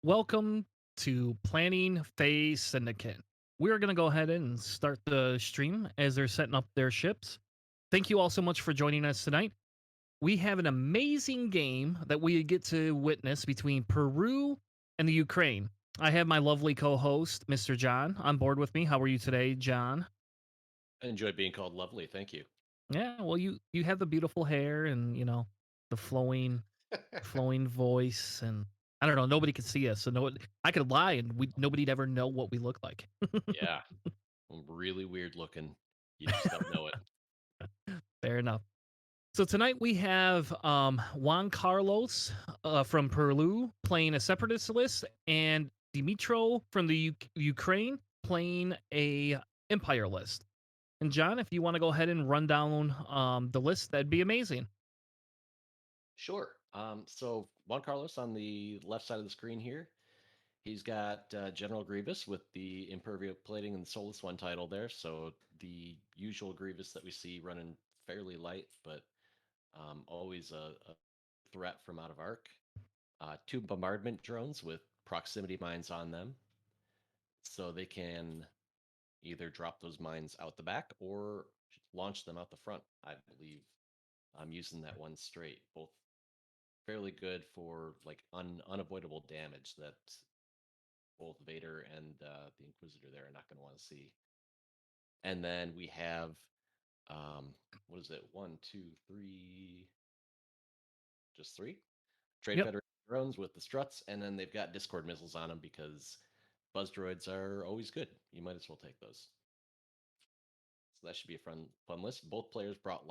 Welcome to Planning Phase Syndicate. We're going to go ahead and start the stream as they're setting up their ships. Thank you all so much for joining us tonight. We have an amazing game that we get to witness between Peru and the Ukraine. I have my lovely co-host, Mr. John, on board with me. How are you today, John? I enjoy being called lovely. Thank you. Yeah, well, you have the beautiful hair and the flowing voice, and I don't know. Nobody could see us, so no, I could lie, and nobody'd ever know what we look like. Yeah, I'm really weird looking. You just don't know it. Fair enough. So tonight we have Juan Carlos from Peru playing a separatist list, and Dmytro from the Ukraine playing a empire list. And John, if you want to go ahead and run down the list, that'd be amazing. Sure. So Juan Carlos on the left side of the screen here. He's got General Grievous with the Impervio plating and the Soulless One title there. So the usual Grievous that we see running fairly light, but always a threat from out of arc. Two bombardment drones with proximity mines on them, so they can either drop those mines out the back or launch them out the front. I believe I'm using that one straight. Both fairly good for like unavoidable damage that both Vader and the Inquisitor there are not going to want to see. And then we have what is it? One, two, three, just three Trade Yep. Federation drones with the struts, and then they've got Discord missiles on them because buzz droids are always good. You might as well take those. So that should be a fun list. Both players brought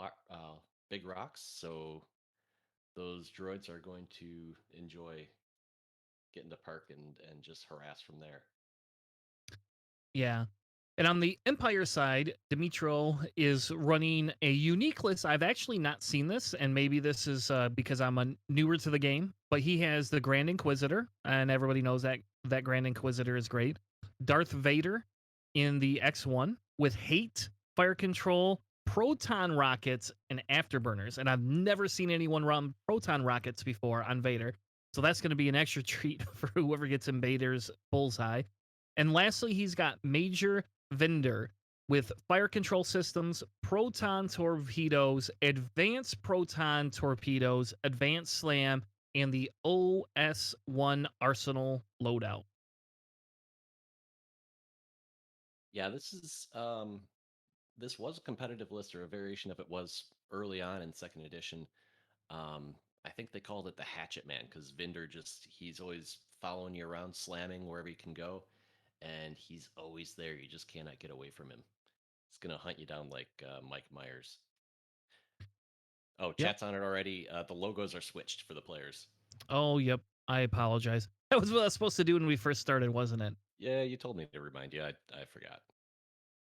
big rocks, so those droids are going to enjoy getting to park and just harass from there. Yeah. And on the Empire side, Dmytro is running a unique list. I've actually not seen this, and maybe this is because I'm newer to the game, but he has the Grand Inquisitor, and everybody knows that Grand Inquisitor is great. Darth Vader in the X1 with hate, fire control, proton rockets, and afterburners. And I've never seen anyone run proton rockets before on Vader. So that's going to be an extra treat for whoever gets in Vader's bullseye. And lastly, he's got Major Vendor with fire control systems, proton torpedoes, advanced proton torpedoes, advanced slam, and the OS1 arsenal loadout. Yeah, this was a competitive list or a variation of it was early on in second edition. Um, I think they called it the Hatchet Man because Vinder he's always following you around, slamming wherever you can go, and he's always there. You just cannot get away from him. He's gonna hunt you down like Mike Myers. Oh, Yep. chat's on it already. The logos are switched for the players. Oh, yep. I apologize. That was what I was supposed to do when we first started, wasn't it? Yeah, you told me to remind you. I forgot.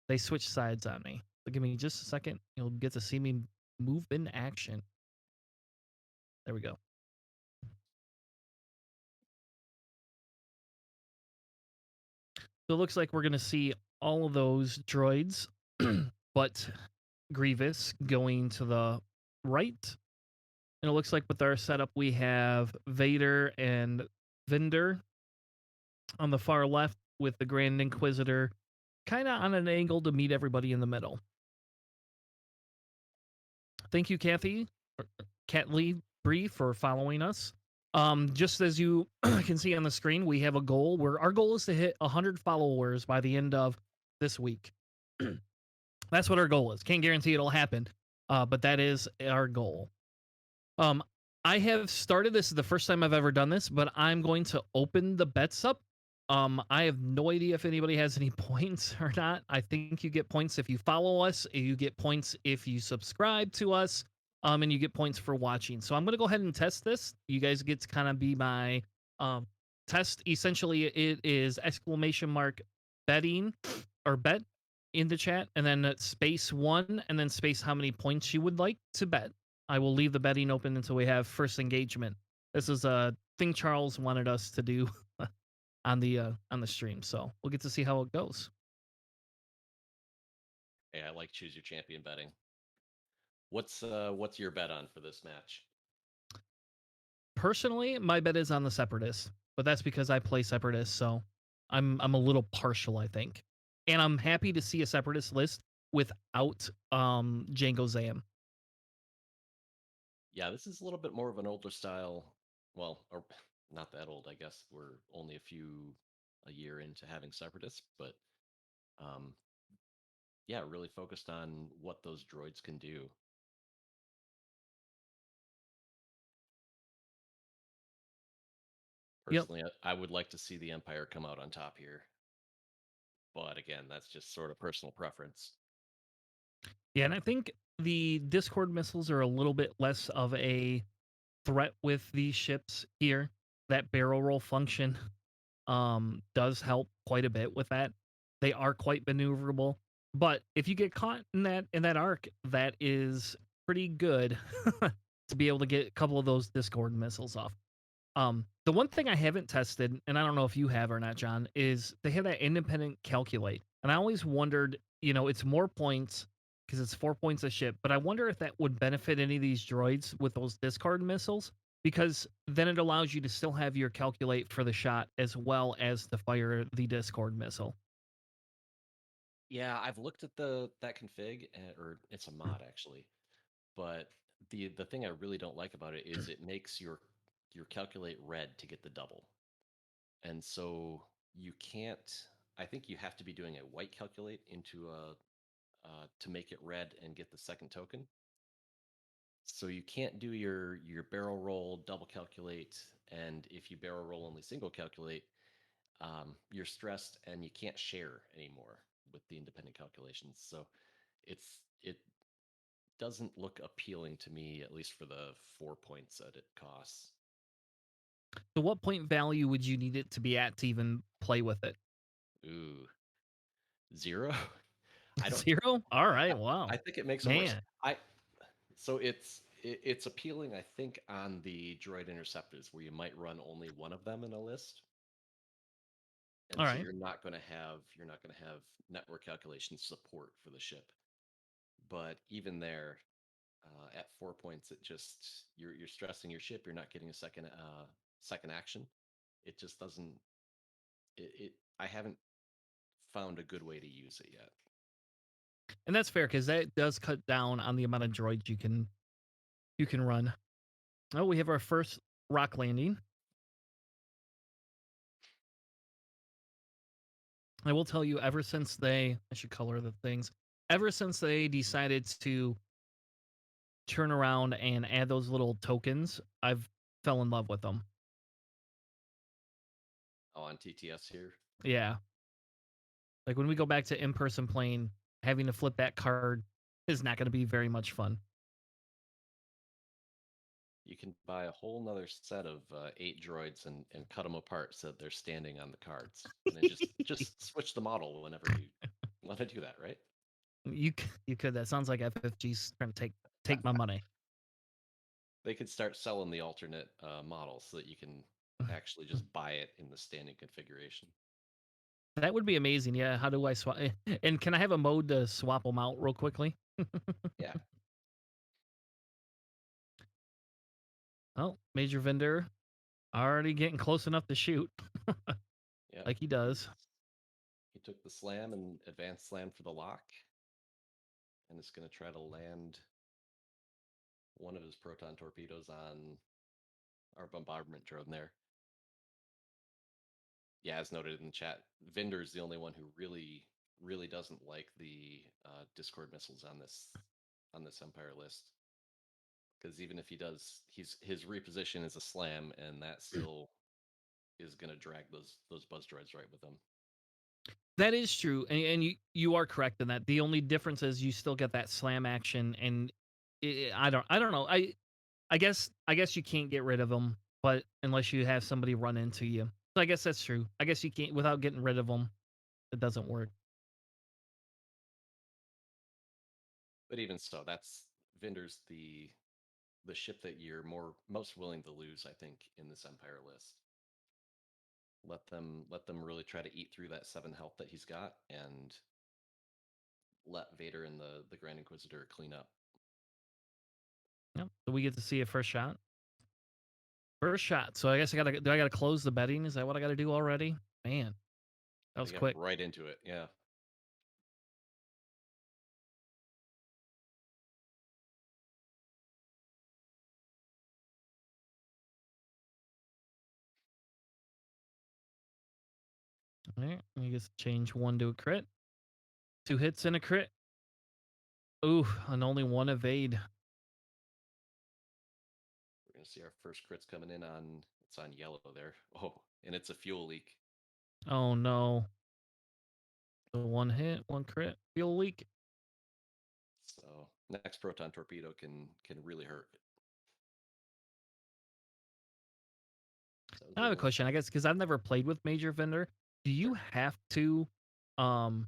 They switched sides on me. So give me just a second. You'll get to see me move in action. There we go. So it looks like we're going to see all of those droids, but Grievous going to the right. And it looks like with our setup, we have Vader and Vinder on the far left with the Grand Inquisitor kind of on an angle to meet everybody in the middle. Thank you, Kathy, Cat Lee Bree, for following us. Just as you can see on the screen, we have a goal where our goal is to hit 100 followers by the end of this week. That's what our goal is. Can't guarantee it'll happen, but that is our goal. Um, I have started this is the first time I've ever done this, but I'm going to open the bets up. I have no idea if anybody has any points or not. I think you get points if you follow us. You get points if you subscribe to us. And you get points for watching. So I'm gonna go ahead and test this. You guys get to kind of be my test. Essentially, it is exclamation mark betting or bet in the chat, and then space one, and then space how many points you would like to bet. I will leave the betting open until we have first engagement. This is a thing Charles wanted us to do on the stream, so we'll get to see how it goes. Hey, I like choose your champion betting. What's your bet on for this match? Personally, my bet is on the Separatists, but that's because I play Separatists, so I'm a little partial, I think. And I'm happy to see a Separatist list without Django Zam. Yeah, this is a little bit more of an older style. Well, or not that old, I guess. We're only a year into having separatists, but um, yeah, really focused on what those droids can do. Yep. Personally, I would like to see the Empire come out on top here, but again, that's just sort of personal preference. Yeah, and I think the Discord missiles are a little bit less of a threat with these ships here. That barrel roll function does help quite a bit with that. They are quite maneuverable, but if you get caught in that arc, that is pretty good to be able to get a couple of those Discord missiles off. The one thing I haven't tested, and I don't know if you have or not, John, is they have that independent calculate. And I always wondered, it's more points because it's 4 points a ship, but I wonder if that would benefit any of these droids with those discard missiles because then it allows you to still have your calculate for the shot as well as to fire the discord missile. Yeah, I've looked at the that config, or it's a mod actually, but the thing I really don't like about it is it makes your calculate red to get the double. And so you can't, I think you have to be doing a white calculate into a to make it red and get the second token. So you can't do your barrel roll, double calculate, and if you barrel roll only single calculate, you're stressed and you can't share anymore with the independent calculations. So it doesn't look appealing to me, at least for the 4 points that it costs. So what point value would you need it to be at to even play with it? Ooh, zero. I don't. 0? All I, right, wow. I think it makes it worse. Man. I So it's appealing, I think, on the droid interceptors where you might run only one of them in a list, and All so right. you're not going to have network calculation support for the ship. But even there, at 4 points, it just you're stressing your ship. You're not getting a second action. It just doesn't. It I haven't found a good way to use it yet. And that's fair because that does cut down on the amount of droids you can run. Oh, we have our first rock landing. I will tell you, ever since I should color the things, ever since they decided to turn around and add those little tokens, I've fell in love with them. Oh, on TTS here, Yeah. Like when we go back to in person playing, having to flip that card is not going to be very much fun. you can buy a whole nother set of 8 droids and cut them apart so that they're standing on the cards, and then just switch the model whenever you want to do that, right? You could. That sounds like FFG's trying to take my money. They could start selling the alternate models so that you can actually just buy it in the standing configuration. That would be amazing. Yeah. How do I swap? And can I have a mode to swap them out real quickly? Yeah, Oh, Major Vendor already getting close enough to shoot yeah. like he does. He took the slam and advanced slam for the lock, and is going to try to land one of his proton torpedoes on our bombardment drone there. Yeah, as noted in the chat, Vinder's the only one who really doesn't like the Discord missiles on this Empire list. Because even if he does, his reposition is a slam, and that still is going to drag those buzz droids right with him. That is true, and you are correct in that. The only difference is you still get that slam action, and I don't know. I guess you can't get rid of them, but unless you have somebody run into you, so I guess that's true. I guess you can't without getting rid of them. It doesn't work. But even so, that's Vinder's the ship that you're most willing to lose, I think, in this Empire list. Let them really try to eat through that 7 health that he's got, and let Vader and the Grand Inquisitor clean up. Yep. So we get to see a first shot. First shot. So I guess I gotta close the betting? Is that what I gotta do already? Man, that Gotta was get quick. right into it. Yeah. All right, let me just change one to a crit. 2 hits and a crit. Ooh, and only one evade. We're gonna see our first crits coming in on it's on yellow there. Oh, and it's a fuel leak. Oh no. So one hit, one crit. Fuel leak. So next proton torpedo can really hurt. So that was I a have a little question, I guess, because I've never played with Major Vendor. Do you sure. have to um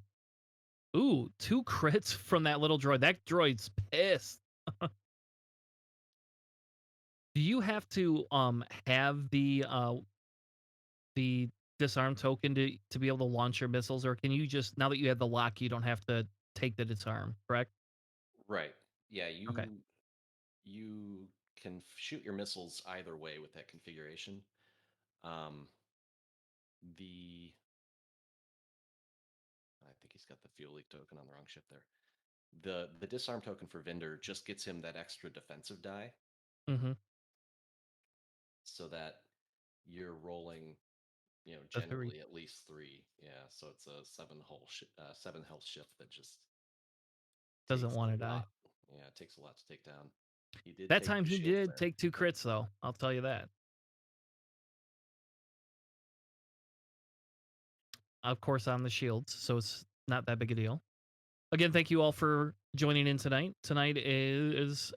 ooh, 2 crits from that little droid. That droid's pissed. Do you have to have the disarm token to be able to launch your missiles, or can you just now that you have the lock, you don't have to take the disarm, correct? Right. Yeah, Okay. you can shoot your missiles either way with that configuration. Um, the I think he's got the fuel leak token on the wrong ship there. The disarm token for Vendor just gets him that extra defensive die, Mhm. so that you're rolling, The 3 generally at least three. Yeah, so it's a seven health ship that just doesn't takes a wanna die. lot. Yeah, it takes a lot to take down. He did That take time two he shields did there. take 2 crits though, I'll tell you that. Of course, on the shields, so it's not that big a deal. Again, thank you all for joining in tonight. Tonight is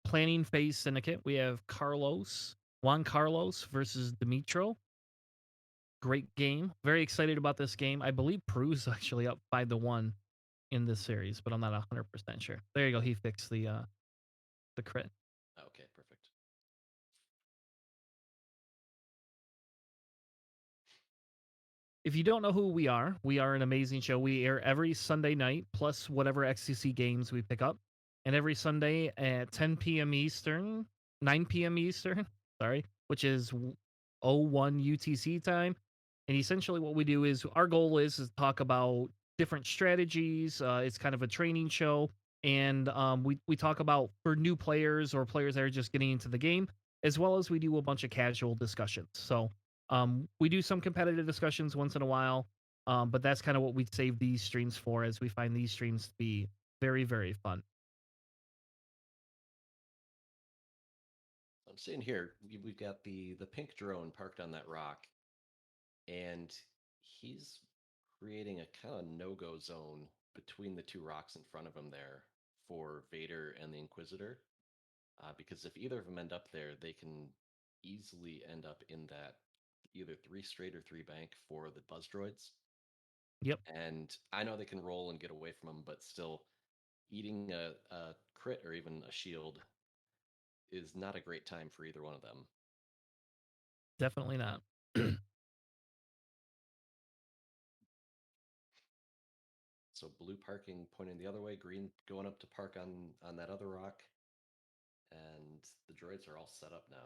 Planning Phase Syndicate. We have Juan Carlos versus Dmytro. Great game. Very excited about this game. I believe Peru's actually up 5-1 in this series, but I'm not 100% sure. There you go. He fixed the crit. Okay, perfect. If you don't know who we are an amazing show. We air every Sunday night, plus whatever XTC games we pick up. And every Sunday at 10 p.m. Eastern, 9 p.m. Eastern, sorry, which is 01 UTC time. And essentially, what we do is our goal is to talk about different strategies. It's kind of a training show. And we talk about for new players or players that are just getting into the game, as well as we do a bunch of casual discussions. So we do some competitive discussions once in a while, but that's kind of what we save these streams for, as we find these streams to be very, very fun. I'm seeing here we've got the pink drone parked on that rock, and he's creating a kind of no-go zone between the two rocks in front of him there for Vader and the Inquisitor. Because if either of them end up there, they can easily end up in that either three straight or three bank for the buzz droids. Yep, And I know they can roll and get away from them, but still, eating a crit or even a shield is not a great time for either one of them. definitely not. So blue parking pointing the other way, green going up to park on that other rock, and the droids are all set up now.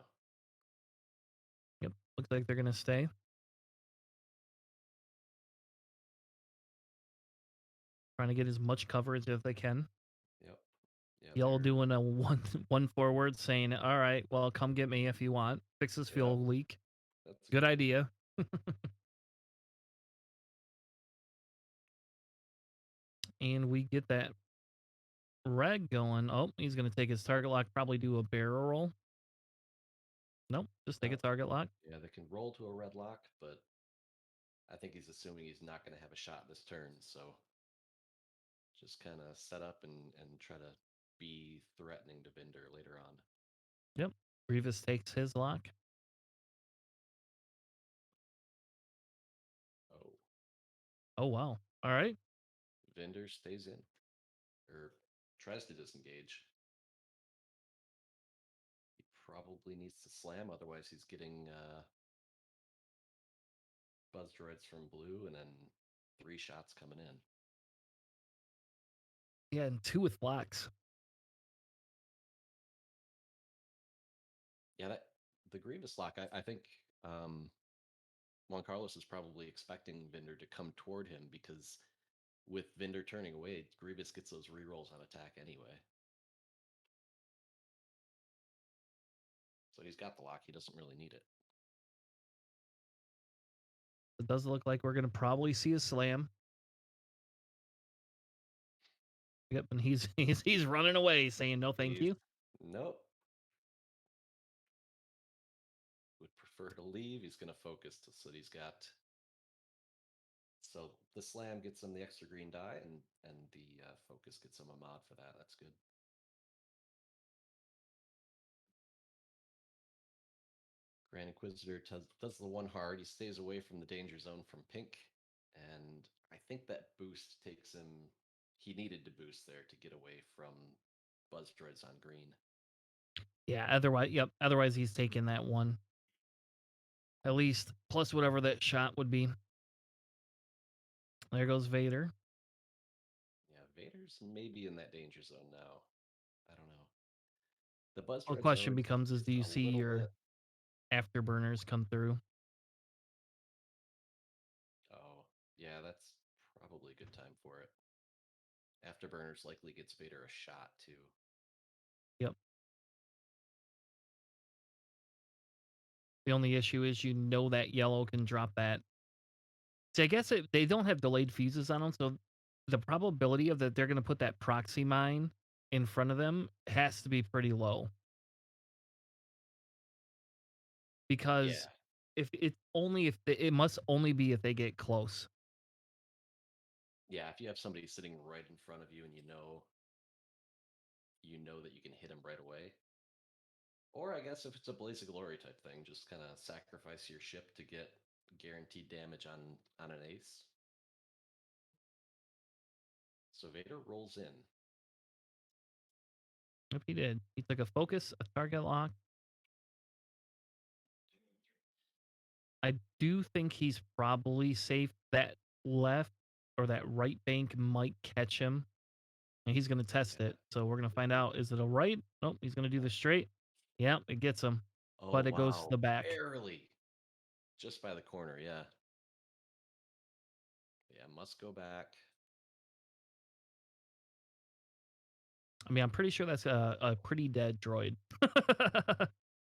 Yep, looks like they're gonna stay. Trying to get as much coverage as they can. Yep. Yeah, Y'all they're doing a one forward, saying, "All right, well, come get me if you want. Fix this yeah, fuel leak. that's a Good good idea. idea." And we get that red going. Oh, he's gonna take his target lock. Probably do a barrel roll. Nope, just take a No, target lock. yeah, they can roll to a red lock, but I think he's assuming he's not going to have a shot this turn, so just kind of set up and try to be threatening to Vinder later on. Yep, Grievous takes his lock. Oh, Oh wow. All right. Vinder stays in or tries to disengage. He probably needs to slam, otherwise he's getting buzz droids from blue and then three shots coming in. Yeah, and 2 with blocks. Yeah, that the Grievous lock, I think Juan Carlos is probably expecting Vinder to come toward him because with Vinder turning away, Grievous gets those rerolls on attack anyway. So he's got the lock. He doesn't really need it. It does look like we're going to probably see a slam. Yep, and he's running away saying no thank you. Nope. Would prefer to leave. He's going to focus so that he's got. So the slam gets him the extra green die, and the focus gets him a mod for that. That's good. Grand Inquisitor does the one hard. He stays away from the danger zone from pink, and I think that boost takes him. He needed to boost there to get away from Buzz Droids on green. Yeah, otherwise, yep. Otherwise, he's taking that one. At least plus whatever that shot would be. There goes Vader. Yeah, Vader's maybe in that danger zone now. I don't know. The Buzz Well, the Droids are question always becomes: is do you a see little your bit. afterburners come through? Oh, yeah, that's probably a good time for it. Afterburners likely gets Vader a shot too. Yep. The only issue is you know that yellow can drop that. See, I guess they don't have delayed fuses on them, so the probability of that they're going to put that proxy mine in front of them has to be pretty low. Because Yeah, it must only be if they get close. yeah. If you have somebody sitting right in front of you and you know that you can hit him right away, or I guess if it's a Blaze of Glory type thing, just kind of sacrifice your ship to get guaranteed damage on an ace. So Vader rolls in. If he did, he took a focus, a target lock. I do think he's probably safe. That left or that right bank might catch him, and he's going to test Yeah. it. So we're going to find out: is it a right? Nope, he's going to do the straight. Yep, it gets him, Oh but it goes to wow, the back. barely, just by the corner. Yeah, yeah. Must go back. I mean, I'm pretty sure that's a pretty dead droid.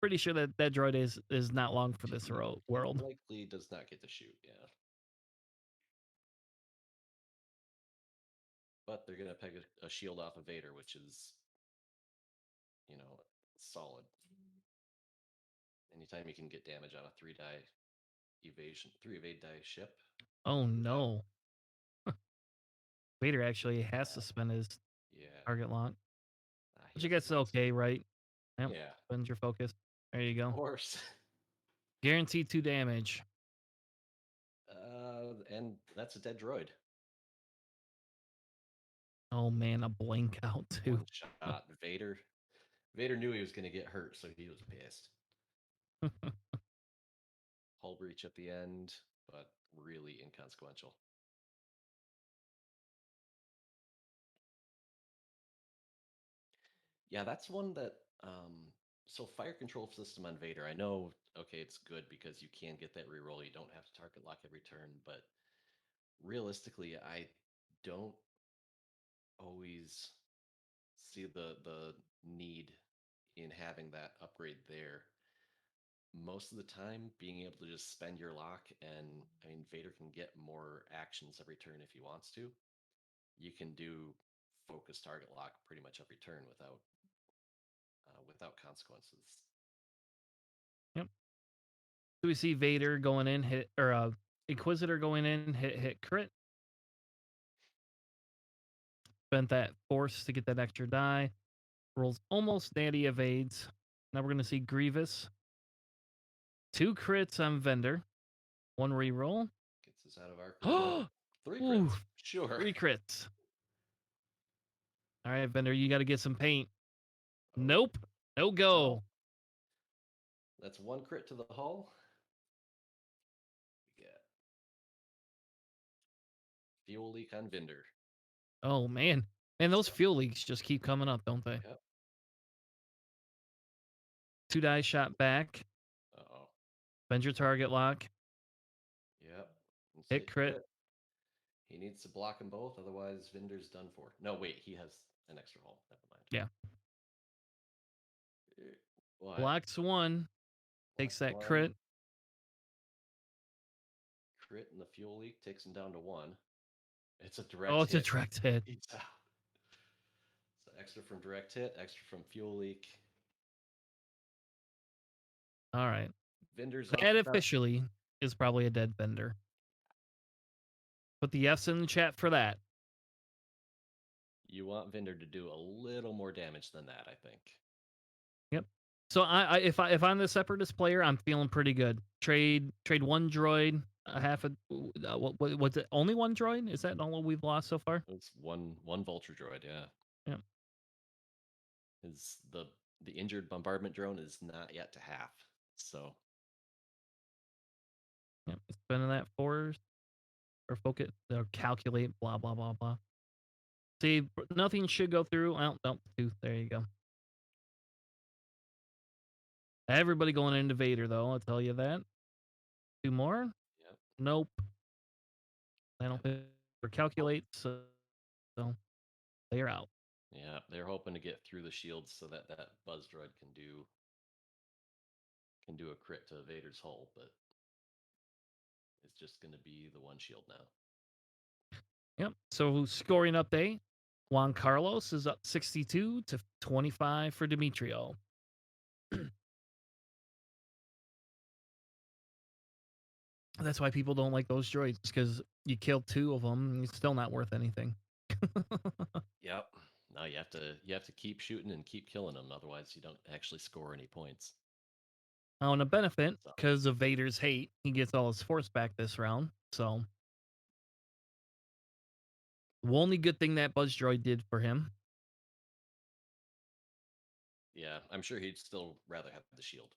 Pretty sure that droid is not long for this He world. likely does not get to shoot. Yeah, but they're gonna peg a shield off of Vader, which is solid. Anytime you can get damage on a three evade die ship Oh without, no, Vader actually has to uh, spend his yeah, target lock, he which I has guess is lots. okay, right? Yep, Yeah, spend your focus. There you of go. course. Guaranteed 2 damage. And that's a dead droid. Oh man, a blink out too. One shot. Vader knew he was going to get hurt, so he was pissed. Hull breach at the end, but really inconsequential. Yeah, that's one that. So fire control system on Vader. I know. Okay, it's good because you can get that reroll. You don't have to target lock every turn, but realistically, I don't always see the need in having that upgrade there. Most of the time, being able to just spend your lock, and I mean, Vader can get more actions every turn if he wants to. You can do focus target lock pretty much every turn without consequences. Yep. So we see Vader going in, hit or Inquisitor going in, hit crit. Spent that force to get that extra die. Rolls almost natty evades. Now we're gonna see Grievous. 2 crits on Vendor. 1 reroll. Gets us out of arc reroll. Oh, 3 ooh, crits. Sure. 3 crits. All right, Vendor, you got to get some paint. Oh, Nope, no well, go. that's 1 crit to the hull. We get fuel leak on Vinder. Oh man, and those So, fuel leaks just keep coming up, don't they? yep. 2 die shot back. Spend your target lock. Yep. Let's Hit hit crit. crit. He needs to block them both, otherwise Vinder's done for. No, wait, he has an extra hull. Never mind. Yeah. What? Blocks one. Takes Blocks that one. crit. Crit and the fuel leak takes him down to 1. It's a Oh, direct it's a hit. direct hit. He's out. So extra from direct hit, extra from fuel leak. All right. Vinder's off That the top. officially is probably a dead Bender. Put the F's in the chat for that. You want Vinder to do a little more damage than that, I think. Yep. So if I'm the Separatist player, I'm feeling pretty good. Trade one droid, a half a what's it? Only one droid? Is that all we've lost so far? It's one vulture droid, yeah. Yep. Is the injured bombardment drone is not yet to half. So Yep. Spending that force or focus or calculate, blah blah blah blah. See, nothing should go through. Oh, no, 2. There you go. Everybody going into Vader, though. I'll tell you that. 2 more? yep. Nope. I don't Yep. think or calculate, so they're out. Yeah, they're hoping to get through the shields so that that buzz droid can do a crit to Vader's hull, but it's just going to be the one shield now. Yep. So scoring update. Juan Carlos is up 62 to 25 for Dmytro. That's why people don't like those droids, because you kill 2 of them, and it's still not worth anything. Yep. No, you have to keep shooting and keep killing them, otherwise you don't actually score any points. On a benefit, So, because of Vader's hate, he gets all his force back this round. So the only good thing that Buzz Droid did for him. yeah, I'm sure he'd still rather have the shield.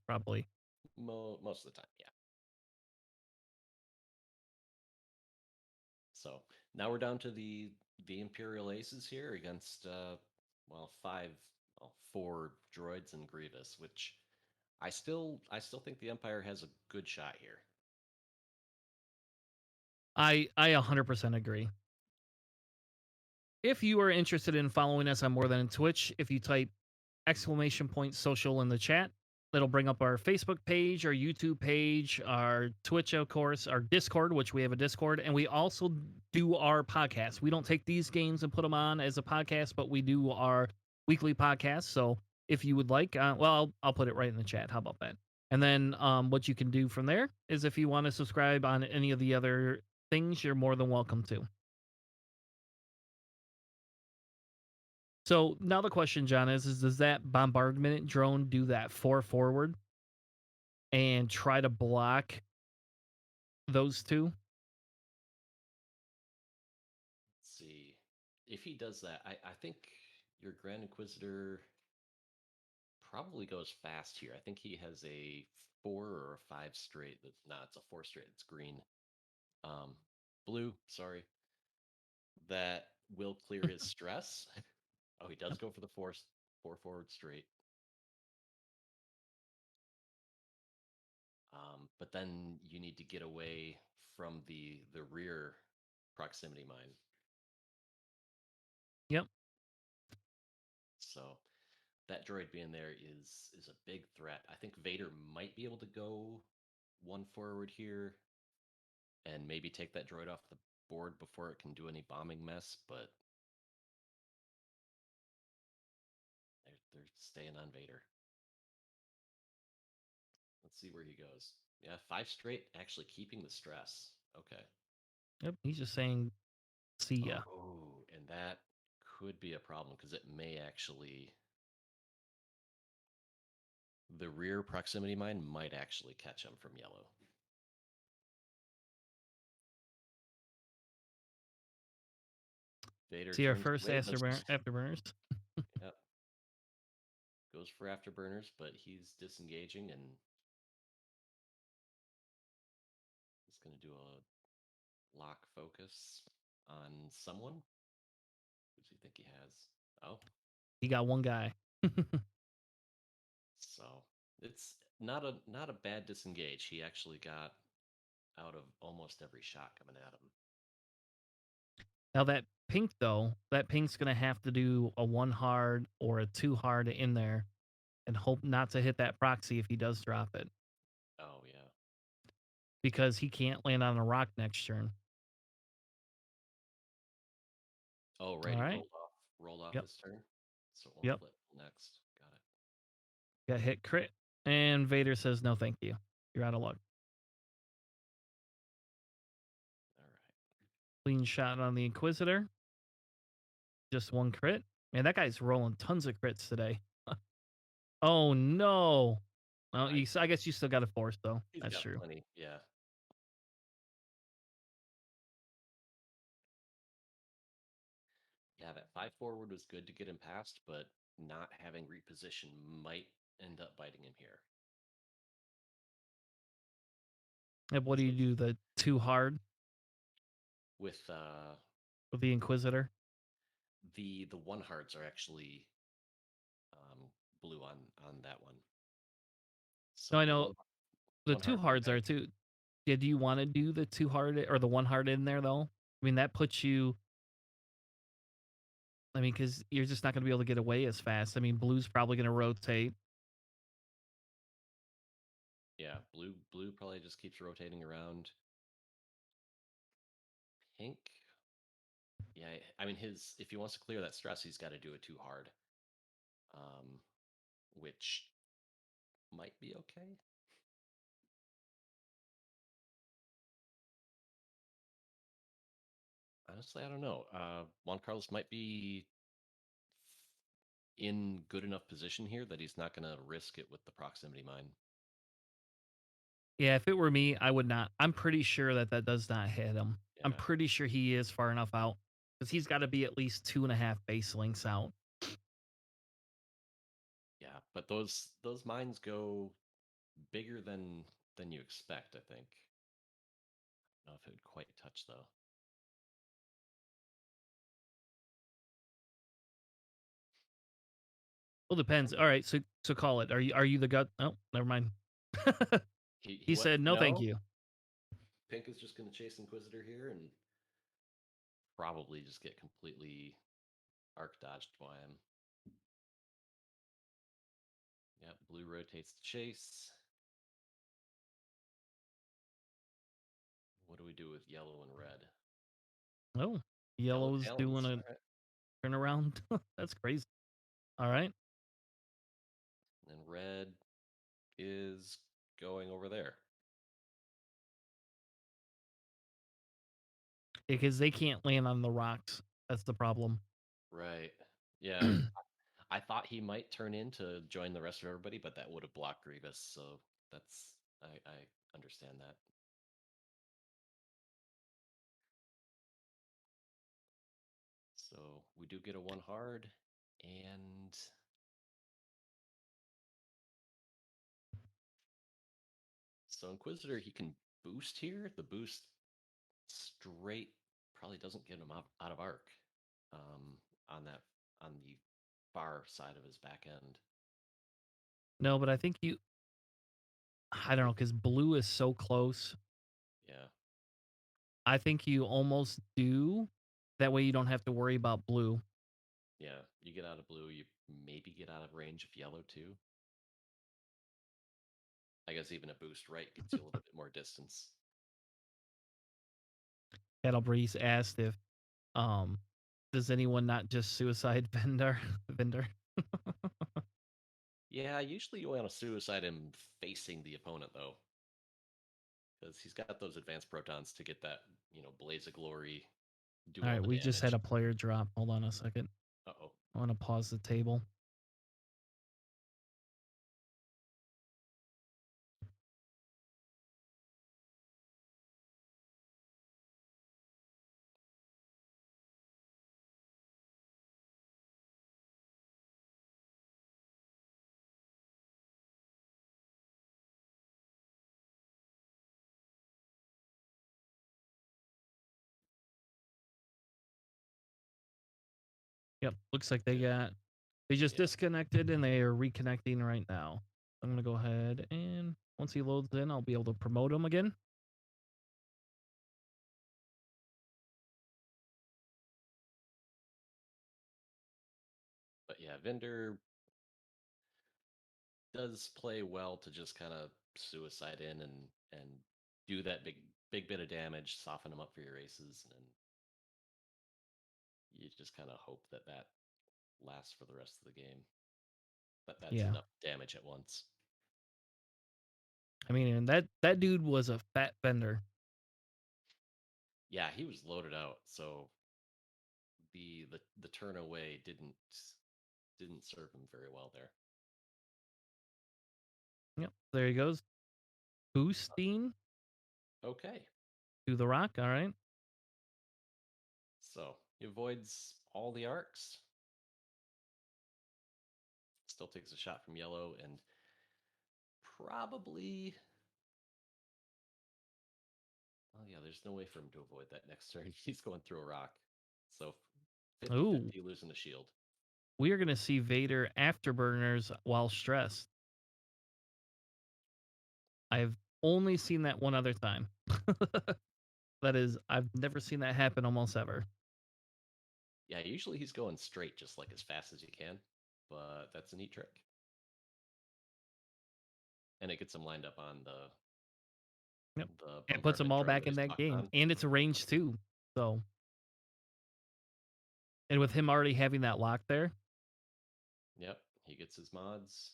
Probably. Most of the time, yeah. So now we're down to the Imperial Aces here against well 4 droids and Grievous, which I still think the Empire has a good shot here. I 100% agree. If you are interested in following us on More Than Twitch, if you type !social in the chat, that'll bring up our Facebook page, our YouTube page, our Twitch, of course, our Discord, which we have a Discord, and we also do our podcast. We don't take these games and put them on as a podcast, but we do our weekly podcast. So if you would like, well, I'll put it right in the chat. How about that? And then what you can do from there is if you want to subscribe on any of the other things, you're more than welcome to. So now the question, John, is does that bombardment drone do that 4 forward and try to block those 2? Let's see. If he does that, I think your Grand Inquisitor probably goes fast here. I think he has a 4 or a 5 straight. It's a 4 straight. It's green. Blue, sorry. That will clear his stress. Oh, he does go for the 4 forward straight. But then you need to get away from the rear proximity mine. Yep. So that droid being there is a big threat. I think Vader might be able to go 1 forward here and maybe take that droid off the board before it can do any bombing mess, but they're staying on Vader. Let's see where he goes. Yeah, 5 straight, actually keeping the stress. Okay. Yep. He's just saying, see ya. Oh, and that could be a problem because it may actually. The rear proximity mine might actually catch him from yellow. Vader See our turns first away. afterburners. Yep. Goes for afterburners, but he's disengaging and he's going to do a lock focus on someone. Who does he think he has? Oh, He got one guy. so it's not a bad disengage. He actually got out of almost every shot coming at him. Now that pink though, that pink's gonna have to do a 1 hard or a 2 hard in there and hope not to hit that proxy if he does drop it, Oh yeah. because he can't land on a rock next turn. Oh right, he Alright. rolled off Yep. his turn. So it won't Yep. flip next. Got it. Got hit crit. And Vader says, "No, thank you. You're out of luck." All right. Clean shot on the Inquisitor. Just 1 crit. Man, that guy's rolling tons of crits today. Oh, no. Well, I I guess you still got a force, though. He's That's got true. plenty. Yeah. Yeah, that 5 forward was good to get him past, but not having reposition might end up biting him here. And what do So you do? The 2 hard with with the Inquisitor? the one hearts are actually um, blue on that one. No, So I the know the one 2 heart blue hards guy. are too. Yeah, do you wanna do the 2 hard or the 1 hard in there, though? I mean, that puts you I mean, because 'cause you're just not gonna be able to get away as fast. I mean, blue's probably gonna rotate. Yeah, blue probably just keeps rotating around. Pink, yeah, I mean his if he wants to clear that stress, he's got to do it too hard, um, which might be okay. Honestly, I don't know. Juan Carlos might be in good enough position here that he's not going to risk it with the proximity mine. Yeah, if it were me, I would not. I'm pretty sure that that does not hit him. I'm Yeah, pretty sure he is far enough out because he's got to be at least 2.5 base links out. yeah, but those mines go bigger than you expect. I think. I don't know if it would quite touch though. Well, depends. All right, so call it. Are you the gut? Oh, never mind. He He went said for no, thank no. you. Pink is just going to chase Inquisitor here and probably just get completely arc dodged by him. Yep, blue rotates to chase. What do we do with yellow and red? Oh, Yellow yellow's doing talons. a All right. turnaround. That's crazy. All right, And red is going over there. because they can't land on the rocks. That's the problem. Right. Yeah. I thought he might turn in to join the rest of everybody, but that would have blocked Grievous. So I understand that. So we do get a 1 hard, and so Inquisitor he can boost here. The boost straight probably doesn't get him out of arc um, on that on the far side of his back end. No, but I think you. I don't know because blue is so close. Yeah, I think you almost do. That way you don't have to worry about blue. yeah. You get out of blue, you maybe get out of range of yellow too. I guess even a boost right gets you a little bit more distance. Cattle Breeze asked if um does anyone not just suicide vendor? Yeah, usually you want to suicide him facing the opponent though, because he's got those advanced protons to get that blaze of glory, do All all right, the we just had damage. a player drop. Hold on a second. Uh oh. I want to pause the table. Yep, looks like they Yeah. got they just Yeah. disconnected and they are reconnecting right now. I'm gonna go ahead and once he loads in, I'll be able to promote him again. But yeah, Vendor does play well to just kind of suicide in and do that big bit of damage, soften them up for your aces, and you just kind of hope that that lasts for the rest of the game. But that's Yeah. enough damage at once. I mean, and that dude was a fat bender. Yeah, he was loaded out, so the turn away didn't serve him very well there. Yep. There he goes. Boosting Okay, to the rock. All right. so he avoids all the arcs, still takes a shot from yellow, and probably. Oh yeah, there's no way for him to avoid that next turn. He's going through a rock. So 50 Ooh, 50 losing the shield. we are gonna see Vader afterburners while stressed. I've only seen that one other time. That is, I've never seen that happen almost ever. Yeah, usually he's going straight just like as fast as you can, but that's a neat trick. And it gets him lined up on Yep. the And puts them bombardment all droid back that in he's that locked game. on. And it's a range too. So, and with him already having that lock there, Yep, he gets his mods,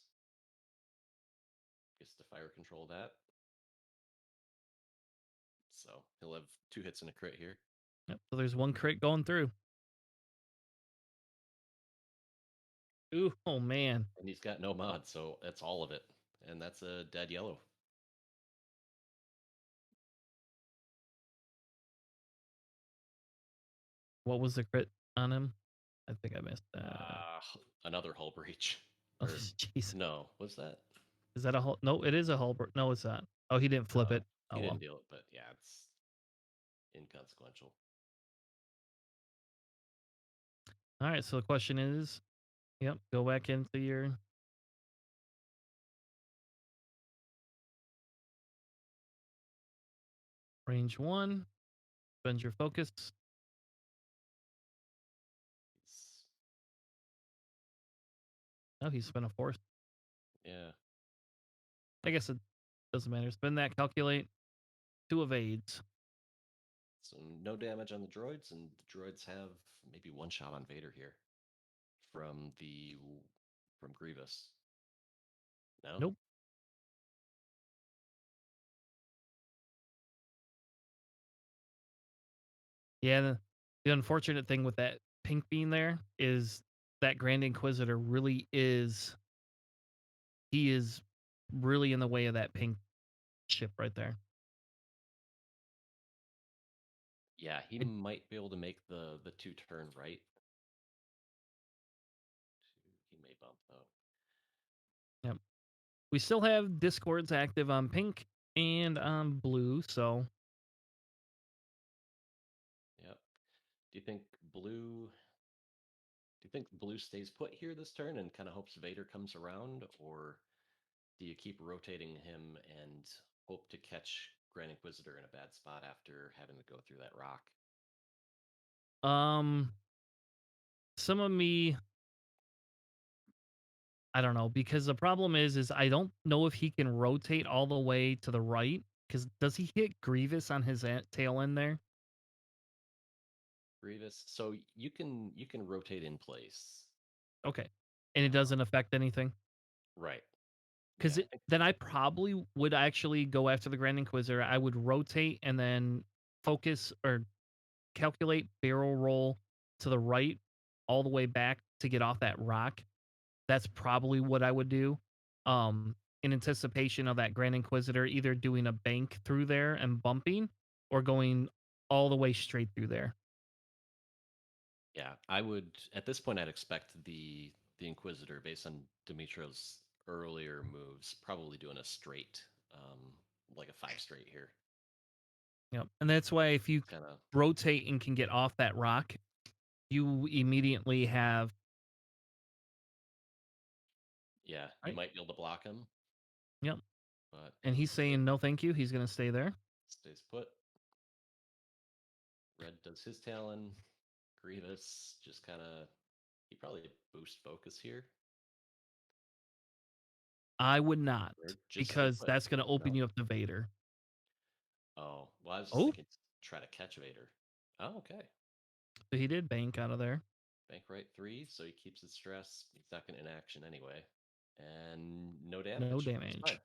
gets to fire control that. So he'll have 2 hits and a crit here. yep. So there's one crit going through. Ooh, oh man. And he's got no mods, so that's all of it. And that's a dead yellow. What was the crit on him? I think I missed that. Another hull breach. Oh, Or jeez. no, was that? Is that a hull? No, it is a hull. No, it's not. Oh, he didn't flip No, it. he Oh didn't well. deal it, but yeah, it's inconsequential. All right. So the question is, yep, go back into your range one. Spend your focus. He's, Oh, he spent a force. yeah. I guess it doesn't matter. Spend that. Calculate. 2 evades. So no damage on the droids, and the droids have maybe one shot on Vader here from the from Grievous. No, Nope. Yeah. The unfortunate thing with that pink being there is that Grand Inquisitor really is. He is really in the way of that pink ship right there. yeah, he It, might be able to make the 2 turn right. He may bump though. yep. We still have Discords active on pink and on blue, so Yep. Do you think blue? Do you think blue stays put here this turn and kind of hopes Vader comes around, or do you keep rotating him and hope to catch Grand Inquisitor in a bad spot after having to go through that rock? um some of me I don't know because the problem is I don't know if he can rotate all the way to the right cuz does he hit Grievous on his tail end there? Grievous. So you can rotate in place. Okay. And it Uh, doesn't affect anything right. Yeah, cuz I think then I probably would actually go after the Grand Inquisitor. I would rotate and then focus or calculate barrel roll to the right all the way back to get off that rock. That's probably what I would do. In anticipation of that Grand Inquisitor either doing a bank through there and bumping or going all the way straight through there. yeah, I would at this point I'd expect the Inquisitor based on Dmytro's earlier moves, probably doing a straight, like a 5 straight here. Yep. And that's why if you Kind of rotate and can get off that rock, you immediately have yeah, you right. might be able to block him. Yep. but And he's saying no, thank you. He's gonna stay there. stays put. Red does his Talon. Grievous just kind of, he probably boost focus here, I would not, or just stay because put. that's gonna open No. you up to Vader. Oh, well, I was just Oh, thinking try to catch Vader. Oh, okay. so he did bank out of there. Bank right 3, so he keeps his stress. He's not going to inaction anyway. And no No damage. It's fine. damage.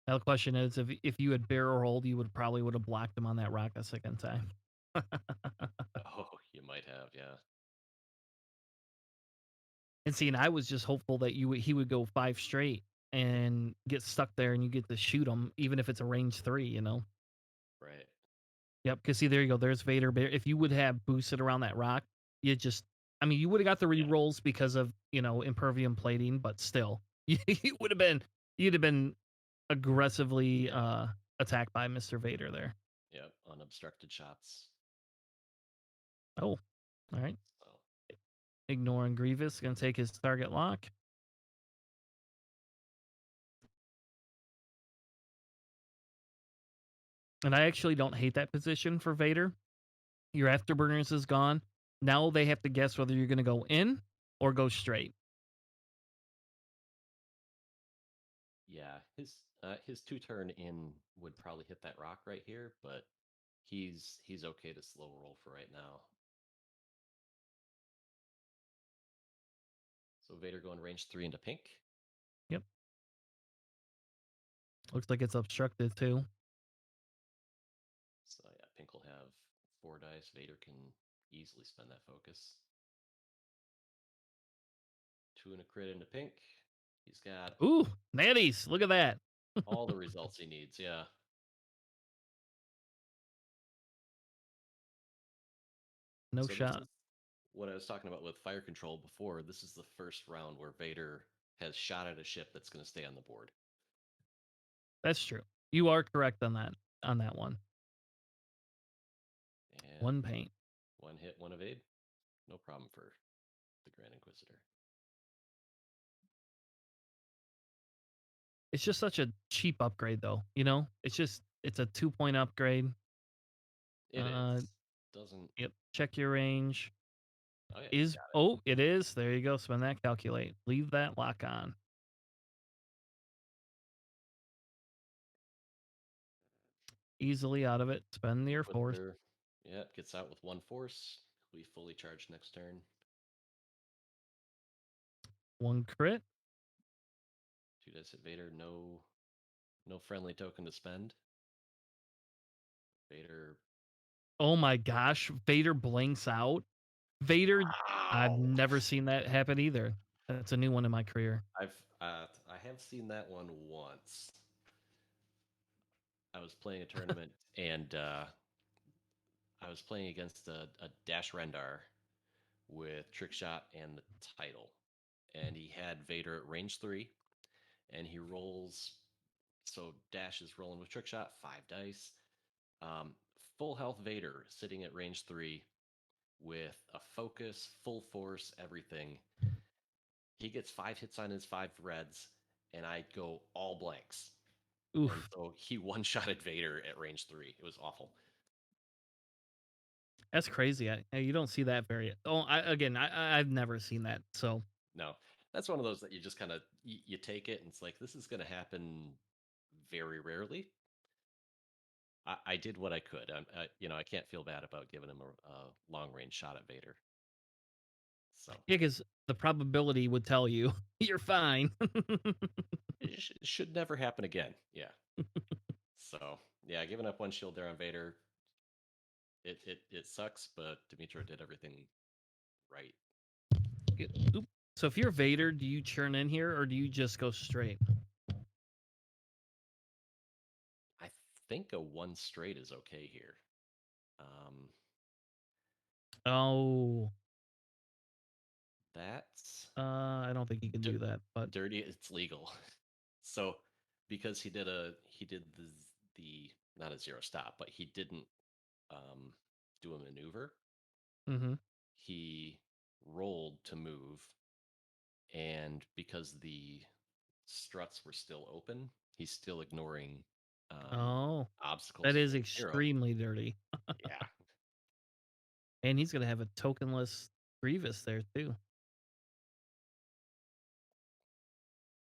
Now the question is, if you had barrel rolled, you would probably would have blocked him on that rock a second time. Oh, you might have, yeah. And see, and I was just hopeful that he would go 5 straight and get stuck there, and you get to shoot him, even if it's a range 3. You know. Right. Yep. Because see, there you go. There's Vader. If you would have boosted around that rock, you just, I mean, you would have got the Yeah. rerolls because of impervium plating, but still, you would have been you'd have been aggressively attacked by Mr. Vader there. Yep. Unobstructed shots. Oh, all right. So, Ignoring Grievous, gonna take his target lock. And I actually don't hate that position for Vader. Your afterburners is gone. Now they have to guess whether you're gonna go in or go straight. yeah, his 2-turn in would probably hit that rock right here, but he's okay to slow roll for right now. So Vader going range 3 into pink. Yep. Looks like it's obstructed too. So yeah, pink will have 4 dice. Vader can easily spend that focus. 2 and a crit into pink. He's got Ooh, natties. Look at that. all the results he needs. Yeah. No So this shot. is what I was talking about with fire control before. This is the first round where Vader has shot at a ship that's going to stay on the board. That's true. You are correct on that one. And One paint. 1 hit, 1 evade. No problem for the Grand Inquisitor. It's just such a cheap upgrade though, you know? It's a 2-point upgrade. It Uh is. Doesn't. yep. Check your range. Oh yeah, he's Is got it. oh, it is. There you go. Spend that calculate. Leave that lock on. Easily out of it. Spend your force. Inquisitor. Yeah, gets out with 1 force. We fully charged next turn. 1 crit. 2 dice at Vader. No friendly token to spend. Vader. Oh my gosh. Vader blinks out. Vader, I've Wow. never seen that happen either. That's a new one in my career. I have seen that one once. I was playing a tournament and I was playing against a Dash Rendar with Trick Shot and the title, and he had Vader at range 3, and he rolls. So Dash is rolling with Trick Shot, 5 dice. Um, Full health Vader sitting at range 3 with a focus, full force, everything. He gets 5 hits on his 5 reds, and I go all blanks. And Oof. so he one-shotted Vader at range 3. It was awful. That's crazy. You don't see that very. Oh, I've never seen that. So No, that's one of those that you just kind of you take it, and it's like this is going to happen very rarely. I did what I could. I can't feel bad about giving him a long range shot at Vader. So yeah, because the probability would tell you you're fine. it should never happen again. Yeah. So yeah, giving up 1 shield there on Vader, it sucks, but Dmytro did everything right. Oop. So if you're Vader, do you churn in here or do you just go straight? I think a 1 straight is okay here. Oh, That's I don't think you can do that, but dirty. It's legal. So because he did the not a 0 stop, but he didn't um, do a maneuver. mm-hmm. He rolled to move, and because the struts were still open, he's still ignoring Oh, obstacles that for is the hero. extremely dirty. Yeah, And he's gonna have a tokenless Grievous there too.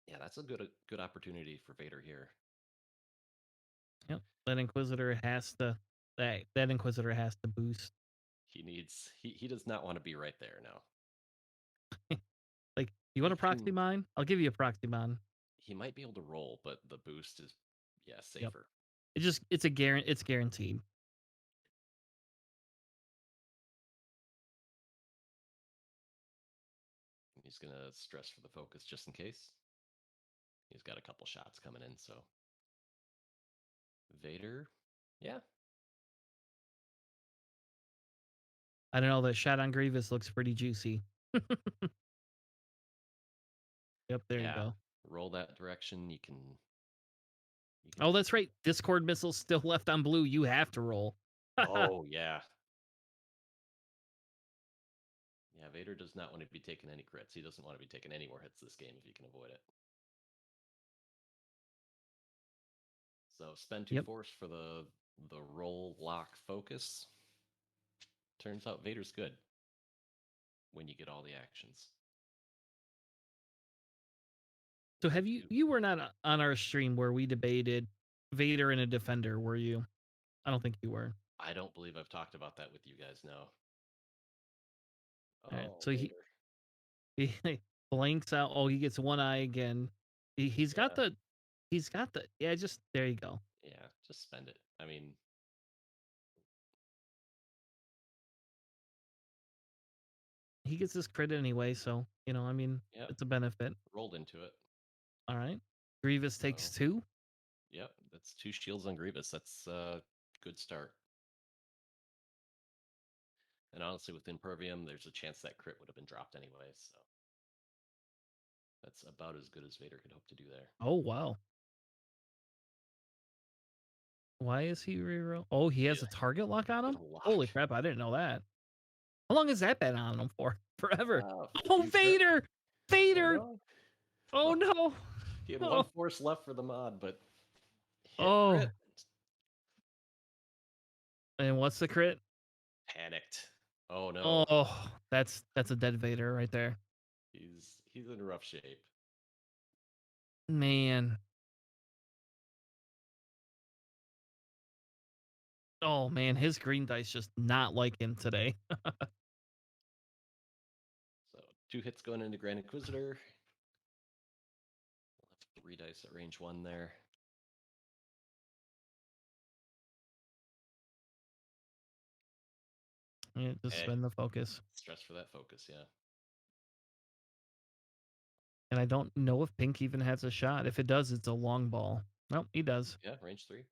yeah, that's a good opportunity for Vader here. Yep. That Inquisitor has to boost. He does not want to be right there now. Like, you want He a proxy can mine? I'll give you a proxy mine. he might be able to roll, but the boost is yeah Yep. safer. It's guaranteed. He's gonna stress for the focus just in case. He's got a couple shots coming in, so Vader, yeah, I don't know, that shot on Grievous looks pretty juicy. Yep, there you yeah, go. roll that direction. You can. Oh, that's right. Discord missiles still left on blue. You have to roll. Oh yeah, yeah. Vader does not want to be taking any crits. He doesn't want to be taking any more hits this game if he can avoid it. So spend two Yep. force for the roll lock focus. Turns out Vader's good when you get all the actions. So have you were not on our stream where we debated Vader and a defender, were you? I don't think you were. I don't believe I've talked about that with you guys. No. All right. Oh, So Vader. he blanks out. Oh, he gets one eye again. He's got Yeah, the yeah, just there you go. yeah. Just spend it. I mean, He gets his crit anyway, so I mean, yep. it's a benefit. Rolled into it. All right. Grievous takes So, 2. yep. That's 2 shields on Grievous. That's a good start. And honestly, with Impervium, there's a chance that crit would have been dropped anyway. So that's about as good as Vader could hope to do there. Oh, wow. Why is he reroll? Oh, he has Yeah, a target lock on got him? a lock. Holy crap, I didn't know that. How long has that been on him for? Forever. A Oh, few turns. Vader! Oh Vader! no. Oh, Oh, no. he had one Oh, force left for the mod, but hit oh. crit. And what's the crit? Panicked. Oh no. Oh, that's a dead Vader right there. He's in rough shape. Man. Oh, man, his green dice just not like him today. So 2 hits going into Grand Inquisitor. Left 3 dice at range 1 there. Yeah, just Eh, spend the focus. stress for that focus, yeah. And I don't know if Pink even has a shot. If it does, it's a long ball. Nope, he does. Yeah, range 3.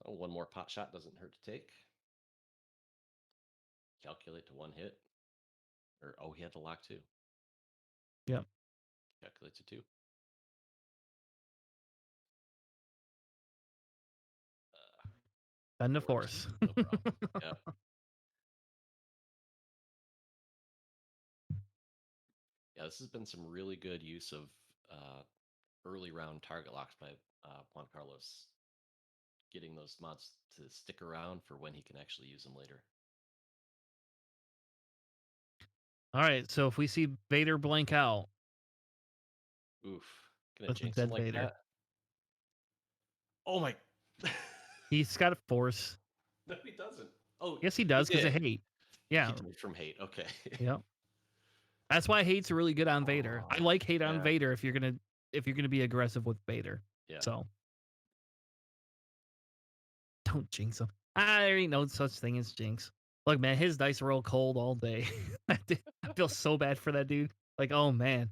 So 1 more pot shot doesn't hurt to take. Calculate to 1 hit. Or, oh, he had to lock 2. Yep. Calculate to 2. Bend the Force. force. No problem. Yeah. Yeah, this has been some really good use of early round target locks by Juan Carlos, getting those mods to stick around for when he can actually use them later. All right, so if we see Vader blank out, Oof. Gonna that's a jinx him dead like Vader. that? Oh my. He's got a force. No, he doesn't. Oh, Yes, he he does because of did. hate. He Yeah, did from hate. Okay. yep. That's why hate's really good on Vader. I Oh, like hate on yeah. Vader if you're gonna be aggressive with Vader. Yeah. So don't jinx him. There ain't no such thing as jinx. Look, man, his dice roll cold all day. I feel so bad for that dude. Like, oh man.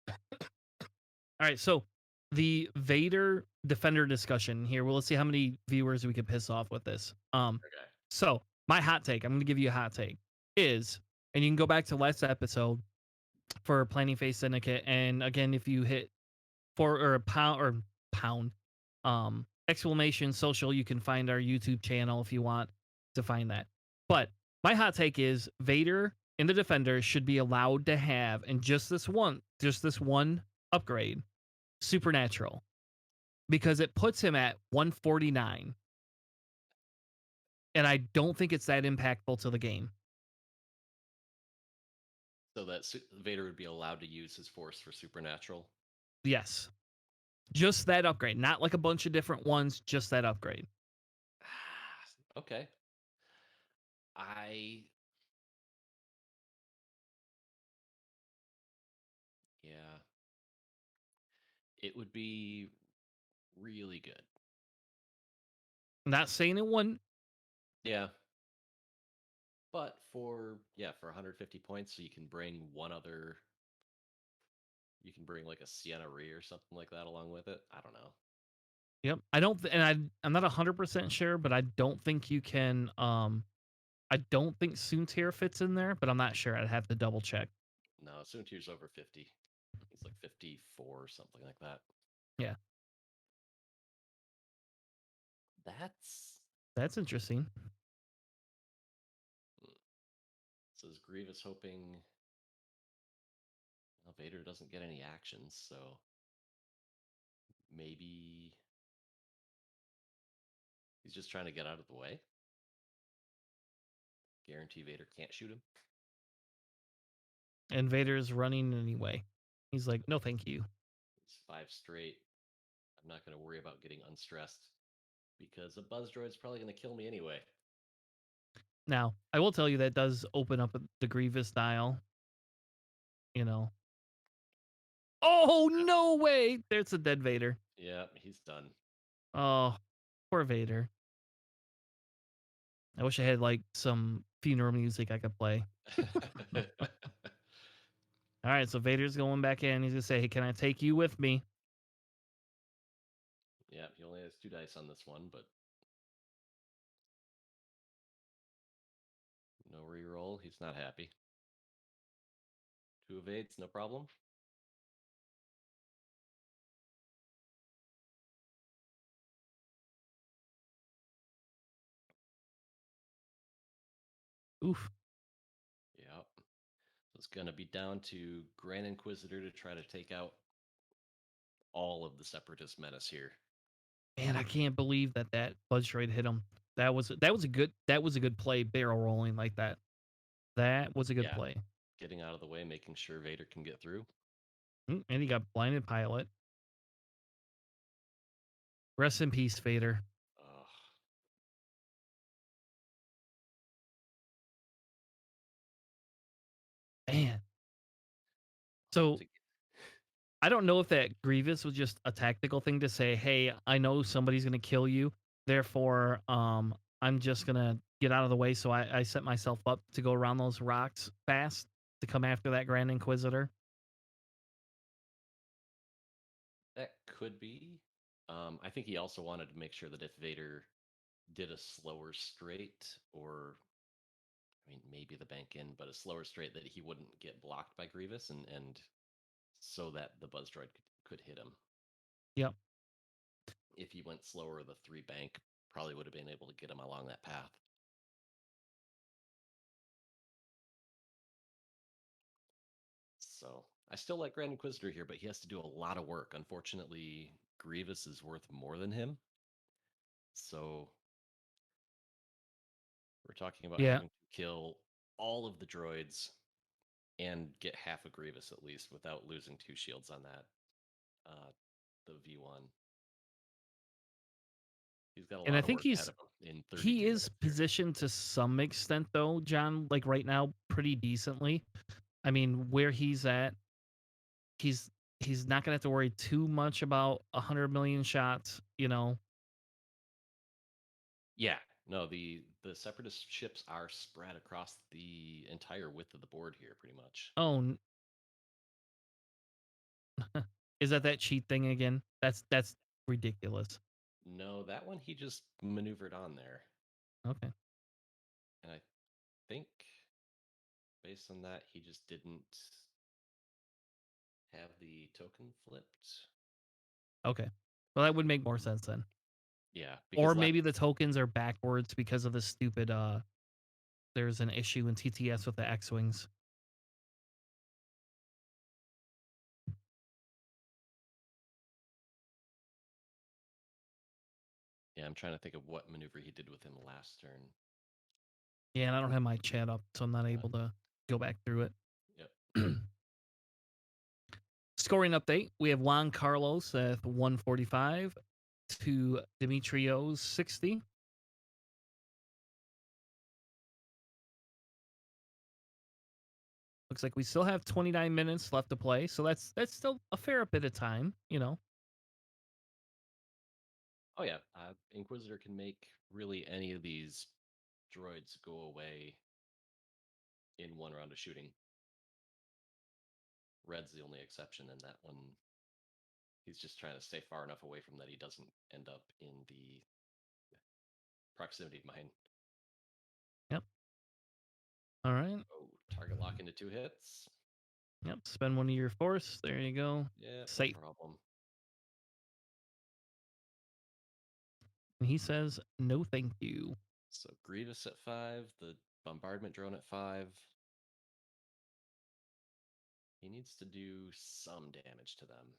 All right, so the Vader Defender discussion here. Well, let's see how many viewers we could piss off with this. Okay. So my hot take, I'm going to give you a hot take, is, and you can go back to last episode for Planning Phase Syndicate, and again, if you hit pound, exclamation social, you can find our YouTube channel if you want to find that. But My hot take is Vader and the Defender should be allowed to have, and just this one upgrade, Supernatural, because it puts him at 149, and I don't think it's that impactful to the game. So that Vader would be allowed to use his force for supernatural. Yes, just that upgrade, not like a bunch of different ones, just that upgrade. Okay. I yeah, it would be really good. I'm not saying it wouldn't. Yeah. But for 150 points, so you can bring like a Sienna Ree or something like that along with it. I don't know. Yep, I don't, and I'm not 100% sure, but I don't think you can. I don't think Soontir fits in there, but I'm not sure. I'd have to double check. No, Soontir's over 50. He's like 54 or something like that. Yeah, That's that's interesting. hmm. Says Grievous hoping well, Vader doesn't get any actions, so maybe he's just trying to get out of the way. Guarantee Vader can't shoot him. And Vader's running anyway. He's like, no, thank you. It's 5 straight. I'm not going to worry about getting unstressed because a buzz droid's probably going to kill me anyway. Now, I will tell you that does open up the Grievous dial. You know. Oh no way! There's a dead Vader. Yeah, he's done. Oh, poor Vader. I wish I had like some funeral music I could play. All right, so Vader's going back in. He's gonna say, "Hey, can I take you with me?" Yeah, he only has 2 dice on this one, but no reroll. He's not happy. 2 evades, no problem. Oof. Yep. So it's going to be down to Grand Inquisitor to try to take out all of the Separatist menace here. Man, I can't believe that buzz droid hit him. That was a good play, barrel rolling like that. That was a good Yeah, play. getting out of the way, making sure Vader can get through. And he got blinded pilot. Rest in peace, Vader. Ugh. Man. So To I don't know if that Grievous was just a tactical thing to say, "Hey, I know somebody's gonna kill you, therefore, I'm just gonna get out of the way." So I set myself up to go around those rocks fast to come after that Grand Inquisitor. That could be. I think he also wanted to make sure that if Vader did a slower straight, or I mean maybe the bank in, but a slower straight, that he wouldn't get blocked by Grievous, and so that the Buzz Droid could hit him. Yep. If he went slower, the 3 bank probably would have been able to get him along that path. So I still like Grand Inquisitor here, but he has to do a lot of work. Unfortunately, Grievous is worth more than him. So we're talking about Yeah. having to kill all of the droids and get half a Grievous at least without losing 2 shields on that. The V1. He's got a And I lot of think work ahead of him in he 32 is minutes here. positioned to some extent though, John, like right now, pretty decently. I mean, where he's at, he's he's not gonna have to worry too much about 100 million shots, you know. Yeah, no, the Separatist ships are spread across the entire width of the board here, pretty much. Oh, is that cheat thing again? That's ridiculous. No, that one he just maneuvered on there. Okay. And I think based on that, he just didn't have the token flipped. Okay. Well, that would make more sense then. Yeah, Or because maybe the tokens are backwards because of the stupid there's an issue in TTS with the X-Wings. Yeah, I'm trying to think of what maneuver he did with him last turn. Yeah, and I don't have my chat up, so I'm not able to go back through it. Yep. Scoring update: we have Juan Carlos at 145 to Dmytro's 60. Looks like we still have 29 minutes left to play, so that's still a fair bit of time, you know. Oh yeah, Inquisitor can make really any of these droids go away in one round of shooting. Red's the only exception in that one. He's just trying to stay far enough away from that he doesn't end up in the proximity mine. Yep. All right. Oh, target lock into 2 hits. Yep. Spend one of your force. There you go. Yeah, no Safe. problem. And he says, no, thank you. So Grievous at 5, the bombardment drone at 5. He needs to do some damage to them.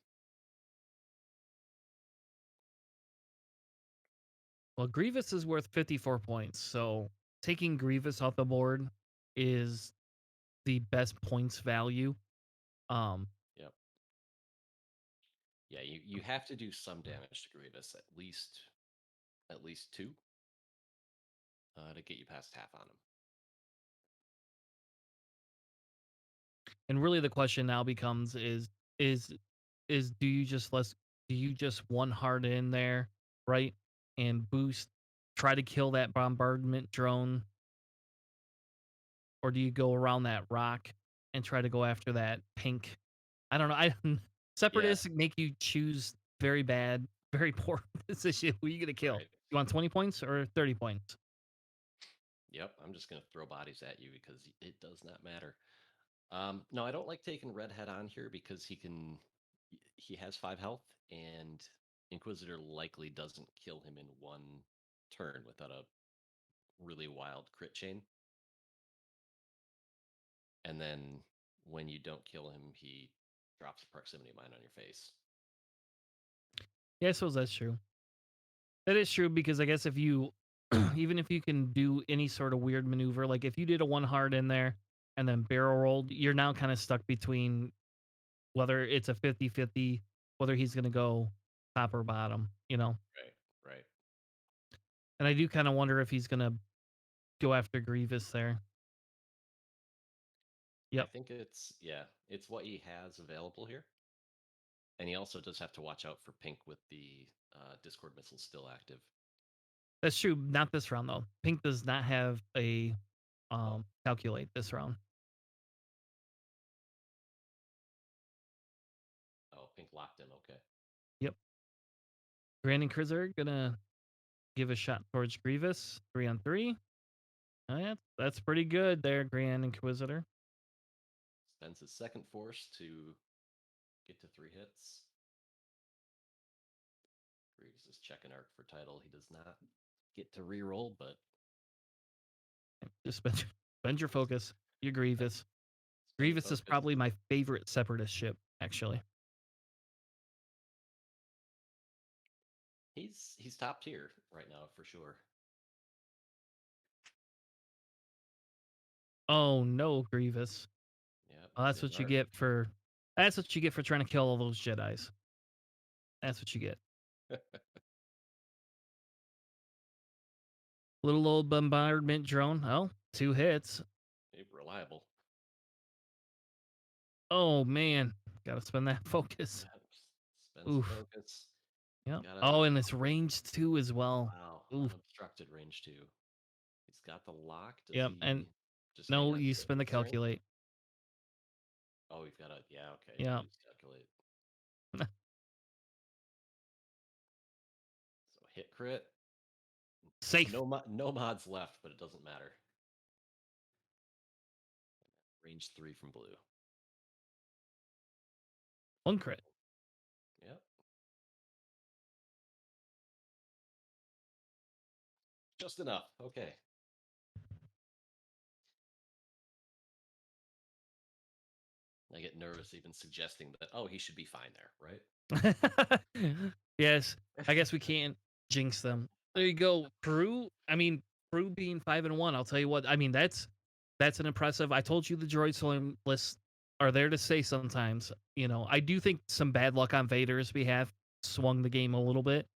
Well, Grievous is worth 54 points, so taking Grievous off the board is the best points value. Yep. Yeah, you have to do some damage to Grievous, at least 2, to get you past half on him. And really the question now becomes is do you just one hard in there, right? And boost, try to kill that bombardment drone, or do you go around that rock and try to go after that pink? I don't know. Yeah, Separatists make you choose very bad, very poor decision. Who are you gonna kill? right. You want 20 points or 30 points? Yep, I'm just gonna throw bodies at you because it does not matter. No, I don't like taking Red Head on here because he has 5 health, and Inquisitor likely doesn't kill him in one turn without a really wild crit chain. And then when you don't kill him, he drops a proximity mine on your face. Yeah, I suppose that's true. That is true because I guess if you, even if you can do any sort of weird maneuver, like if you did a one hard in there and then barrel rolled, you're now kind of stuck between whether it's a 50-50, whether he's going to go top or bottom, you know? Right, right. And I do kind of wonder if he's going to go after Grievous there. I Yep. think it's what he has available here. And he also does have to watch out for pink with the Discord missiles still active. That's true. Not this round, though. Pink does not have a Oh, calculate this round. oh, pink locked him. Okay. Yep. Grand Inquisitor going to give a shot towards Grievous. 3-on-3. Oh, yeah, that's pretty good there, Grand Inquisitor. Spends his second force to get to 3 hits. Grievous is checking arc for title. He does not get to reroll, but Just spend your focus. You're Grievous. spend the Grievous is focus. probably my favorite Separatist ship, actually. He's top tier right now for sure. Oh no, Grievous. Yeah, Oh, that's losing what you arc. get for trying to kill all those Jedis. That's what you get. Little old bombardment drone. Oh, 2 hits. Reliable. Oh man, gotta spend that focus. Yeah, spends the Oof. focus. Yep. Gotta Oh, and it's range 2 as well. wow, Oof. unobstructed range 2. He's got the lock. Does Yep. And he just hang no, on you to it spend the with strength? calculate. Oh, we've got a yeah. Okay, Yeah. use calculate. So hit crit. Safe. No mods left, but it doesn't matter. Range 3 from blue. One crit. Yep. Just enough. Okay. I get nervous even suggesting that, oh, he should be fine there, right? Yes, I guess we can't jinx them. There you go, Peru. I mean, Peru being 5-1. I'll tell you what. I mean, that's an impressive. I told you the droid slam lists are there to stay sometimes. You know, I do think some bad luck on Vader's behalf swung the game a little bit,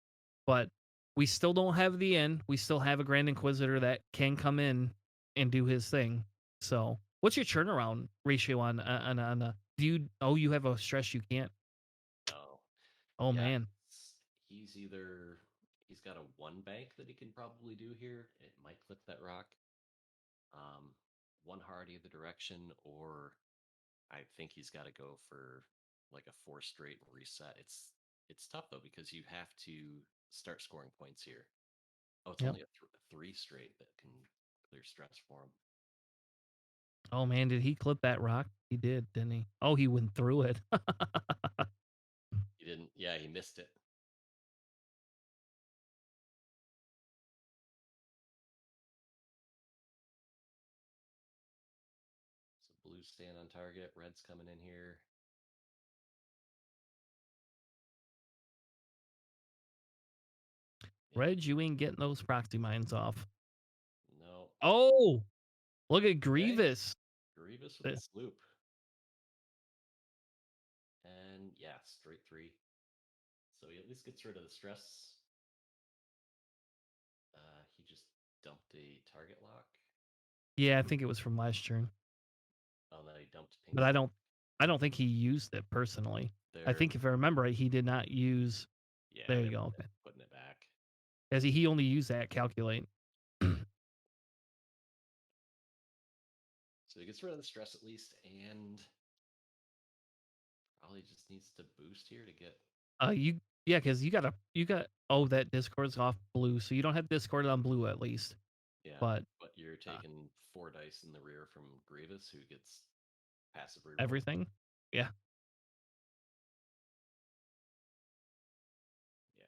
but we still don't have the end. We still have a Grand Inquisitor that can come in and do his thing. So, what's your turnaround ratio on a? Do you? Oh, you have a stress you can't. Oh, Oh yeah. man. He's got a one bank that he can probably do here. It might clip that rock. Um, one hard either direction, or I think he's got to go for like a four straight and reset. It's tough though because you have to start scoring points here. Oh, it's Yep. only a three straight that can clear stress for him. Oh man, did he clip that rock? He did, didn't he? Oh, he went through it. He didn't. Yeah, he missed it. So blue's staying on target. Red's coming in here. Yep. Reg, you ain't getting those proxy mines off. No. Oh, look at Okay. Grievous. Grievous with Uh, the sloop. And yeah, straight three. So he at least gets rid of the stress. He just dumped a target lock. Yeah, I think it was from last turn, Oh, no, he dumped but Pink's. I don't think he used it personally. I They're, think if I remember right, he did not use. yeah, There you they're go. Okay, putting it back. as he only used that calculate. So he gets rid of the stress at least, and probably just needs to boost here to get. You yeah, because you got. Oh, that Discord's off blue, so you don't have Discord on blue at least. Yeah, But but you're uh, taking four dice in the rear from Grievous, who gets passive reroll. everything, yeah. Yeah.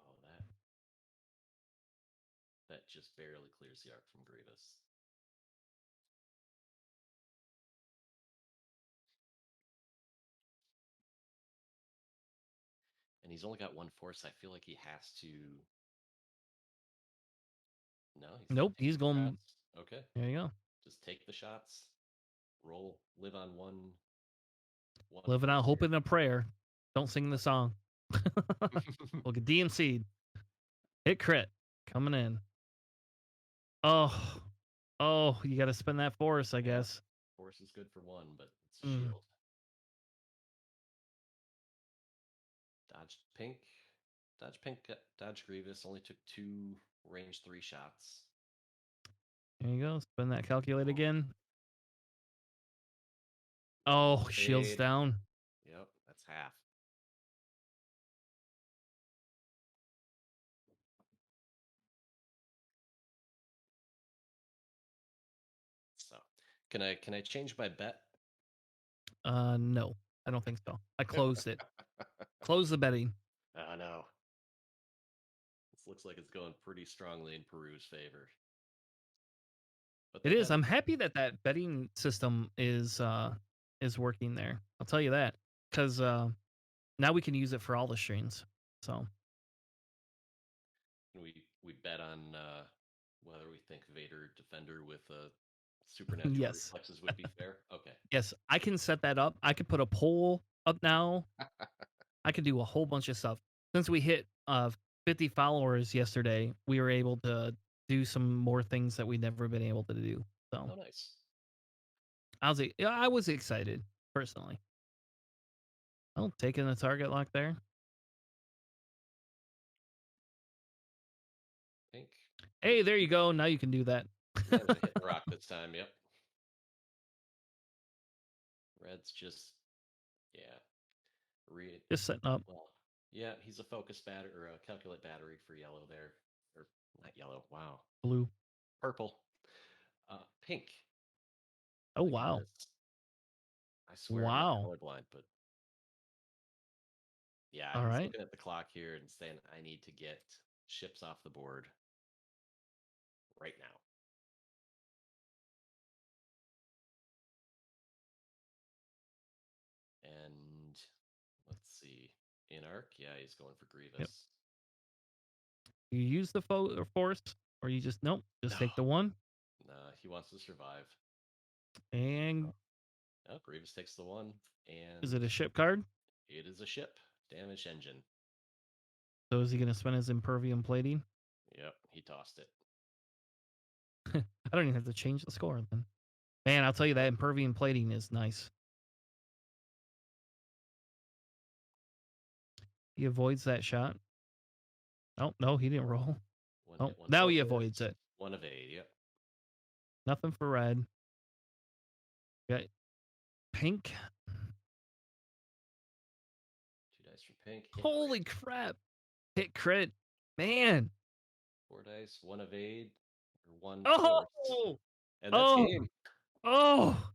Oh, that just barely clears the arc from Grievous. And he's only got one force. I feel like he has to. No, he's still Nope, taking he's going. shots. Okay, There you go. just take the shots. Roll. Live on one Living out force hope and a prayer. Don't sing the here. song. Yep. Look at DMC. Hit crit. Coming in. Oh. Oh, you got to spend that force, I Yeah, guess. force is good for one, but it's a Mm. shield. Dodge pink. Dodge pink. Dodge Grievous. Only took two range three shots. There you go. Spend that calculate Oh, again. Oh, shields fade. down. Yep, that's half. So, can I change my bet? No. I don't think so. I closed it. Close the betting. Oh no, this looks like it's going pretty strongly in Peru's favor. But It they've is. had I'm happy that that betting system is working there. I'll tell you that cuz now we can use it for all the streams. So, we bet on whether we think Vader defender with supernatural yes. reflexes would be fair. Okay. Yes, I can set that up. I could put a poll up now. I could do a whole bunch of stuff. Since we hit 50 followers yesterday, we were able to do some more things that we'd never been able to do. So Oh, nice. yeah, I was excited personally. Oh, taking the target lock there. Pink. Hey, there you go. Now you can do that. Managed to hit the rock this time. Yep. Red's just yeah. Re Just setting up well, yeah. He's a focus battery or a calculate battery for yellow there, or not yellow. Wow, blue. purple. Pink. Oh Look at wow, this. I swear I'm not wow. colorblind, but yeah, All he's right. looking at the clock here and saying, "I need to get ships off the board right now." In arc, yeah, he's going for Yep. Grievous. You use the force, or you just nope, just No, take the one nah, he wants to survive. and Oh, Grievous takes the one, is and it a ship card? it is a ship. Damage engine. So is he gonna spend his impervium plating? Yep, he tossed it. I don't even have to change the score then. Man, I'll tell you that impervium plating is nice. He avoids that shot. Oh no, he didn't roll. One Oh, hit, one now he avoids focus, it. one evade. Yep. Nothing for red. Got pink. 2 dice for pink. Hit Holy crit. crap! Hit crit, man. 4 dice, one evade, or one force, Oh, and that's oh, game. oh,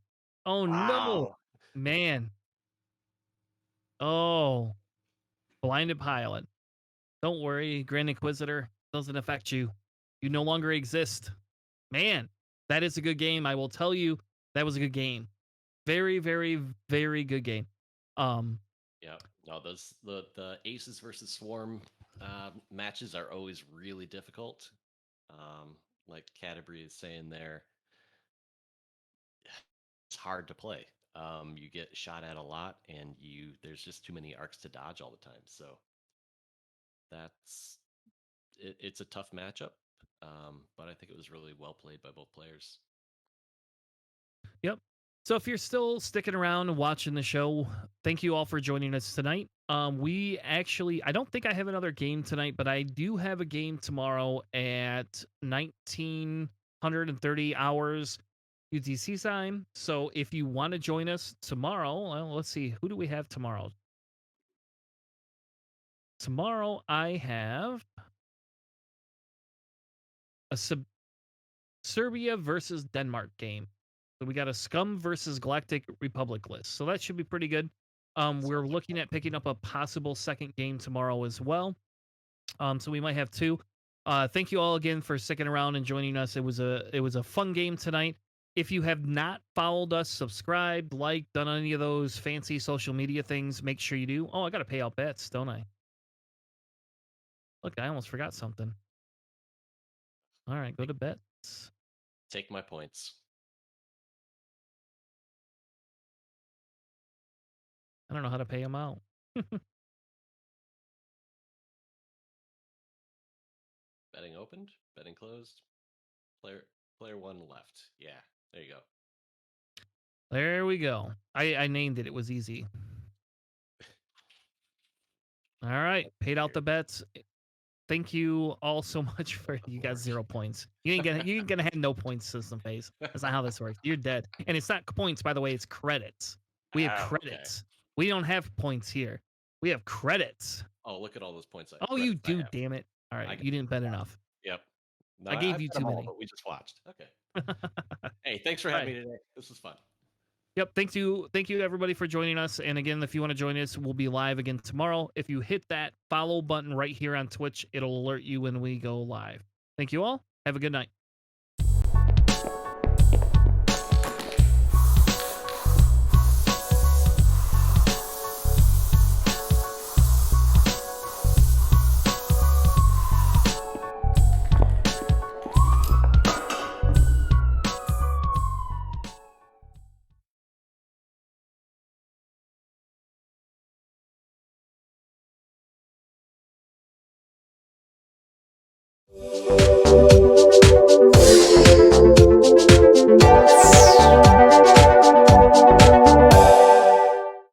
oh no, Wow. man. Oh, blinded pilot. Don't worry, Grand Inquisitor doesn't affect you. You no longer exist. Man, that is a good game. I will tell you, that was a good game. Very, very, very good game. Um, Yeah. No, those the aces versus swarm matches are always really difficult. Like Canterbury is saying there, it's hard to play. You get shot at a lot, and there's just too many arcs to dodge all the time. So that's it's a tough matchup. But I think it was really well played by both players. Yep. So if you're still sticking around and watching the show, thank you all for joining us tonight. We actually, I don't think I have another game tonight, but I do have a game tomorrow at 1930 hours UTC time. So if you want to join us tomorrow, well, let's see, who do we have tomorrow? Tomorrow I have a Serbia versus Denmark game. So we got a Scum versus Galactic Republic list. So that should be pretty good. We're Sounds like looking at picking up a possible second game tomorrow as well. So we might have two. Thank you all again for sticking around and joining us. It was a fun game tonight. If you have not followed us, subscribed, liked, done any of those fancy social media things, make sure you do. Oh, I got to pay out bets, don't I? Look, I almost forgot something. All right, go to bets. take my points. I don't know how to pay them out. Betting opened, betting closed. Player one left. Yeah, there you go. There we go. I named it. It was easy. All right, paid out the bets. Thank you all so much for you got 0 points. You ain't gonna have no points, System Phase. That's not how this works. You're dead. And it's not points, by the way, it's credits. We have Oh, okay. credits. We don't have points here. We have credits. Oh, look at all those points. Oh, you credits I do, have. damn it. All I right, got you didn't bet enough. Yep. No, I gave I've you got too them all, many. but we just watched. Okay. All Hey, thanks for having right. me today. This was fun. Yep. Thank you everybody for joining us. And again, if you want to join us, we'll be live again tomorrow. If you hit that follow button right here on Twitch, it'll alert you when we go live. Thank you all. Have a good night.